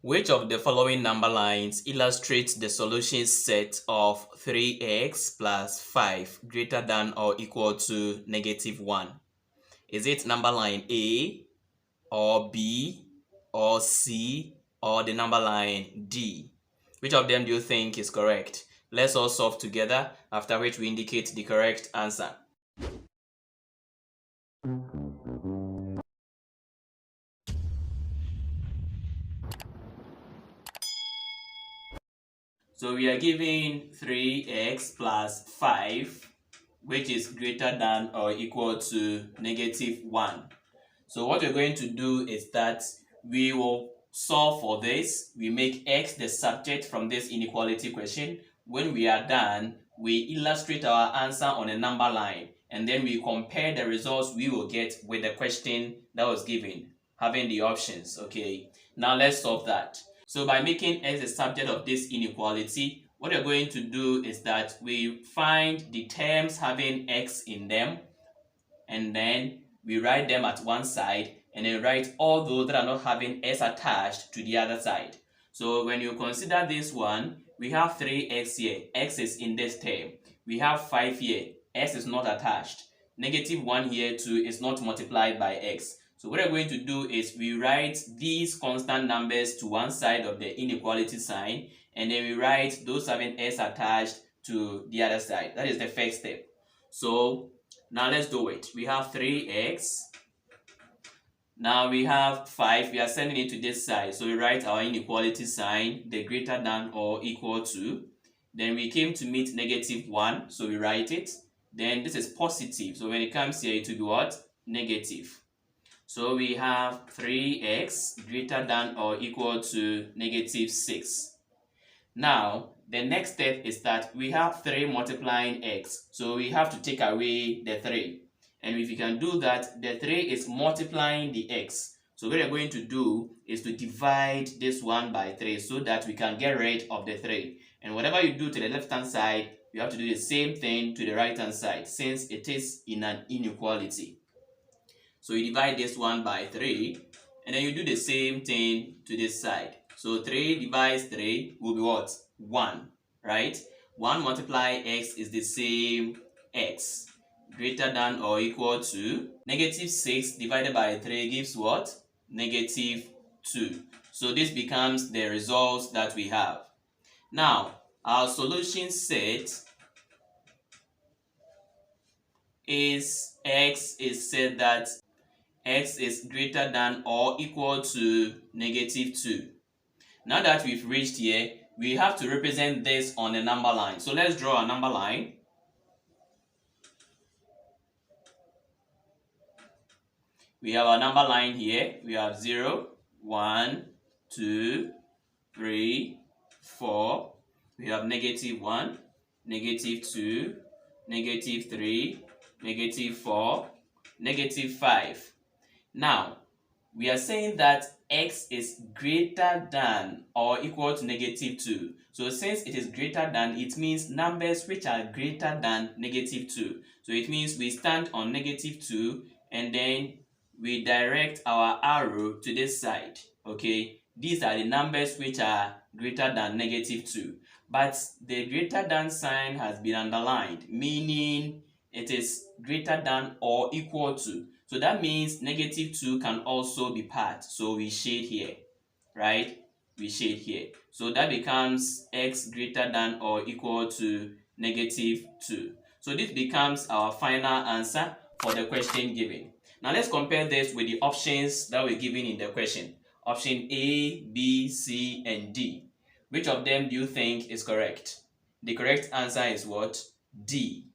Which of the following number lines illustrates the solution set of 3x plus 5 greater than or equal to -1? Is it number line A or B or C or the number line D? Which of them do you think is correct? Let's all solve together, after which we indicate the correct answer. So we are given 3x plus 5, which is greater than or equal to -1. So what we're going to do is that we will solve for this. We make x the subject from this inequality question. When we are done, we illustrate our answer on a number line, and then we compare the results we will get with the question that was given, having the options. Okay, now let's solve that. So by making x the subject of this inequality, what we're going to do is that we find the terms having x in them, and then we write them at one side, and then write all those that are not having s attached to the other side. So when you consider this one, we have 3x here, x is in this term. We have 5 here, s is not attached. -1 here too is not multiplied by x. So what we're going to do is we write these constant numbers to one side of the inequality sign, and then we write those having s attached to the other side. That is the first step. So now let's do it. We have 3x. Now we have 5. We are sending it to this side. So we write our inequality sign, the greater than or equal to. Then we came to meet -1. So we write it. Then this is positive. So when it comes here, it will be what? Negative. So we have 3x greater than or equal to -6. Now, the next step is that we have 3 multiplying x. So we have to take away the 3. And if you can do that, the 3 is multiplying the x. So what we're going to do is to divide this one by 3 so that we can get rid of the 3. And whatever you do to the left-hand side, you have to do the same thing to the right-hand side, since it is in an inequality. So you divide this one by 3, and then you do the same thing to this side. So 3 divides 3 will be what? 1, right? 1 multiply x is the same x. Greater than or equal to -6 divided by 3 gives what? -2. So this becomes the results that we have. Now, our solution set is x is said that x is greater than or equal to -2. Now that we've reached here, we have to represent this on a number line. So let's draw a number line. We have a number line here. We have 0, 1, 2, 3, 4. We have -1, -2, -3, -4, -5. Now, we are saying that x is greater than or equal to -2. So since it is greater than, it means numbers which are greater than -2. So it means we stand on -2, and then we direct our arrow to this side. Okay, these are the numbers which are greater than -2. But the greater than sign has been underlined, meaning it is greater than or equal to. So that means -2 can also be part. So we shade here, right? We shade here. So that becomes x greater than or equal to -2. So this becomes our final answer for the question given. Now let's compare this with the options that were given in the question. Option A, B, C, and D. Which of them do you think is correct? The correct answer is what? D.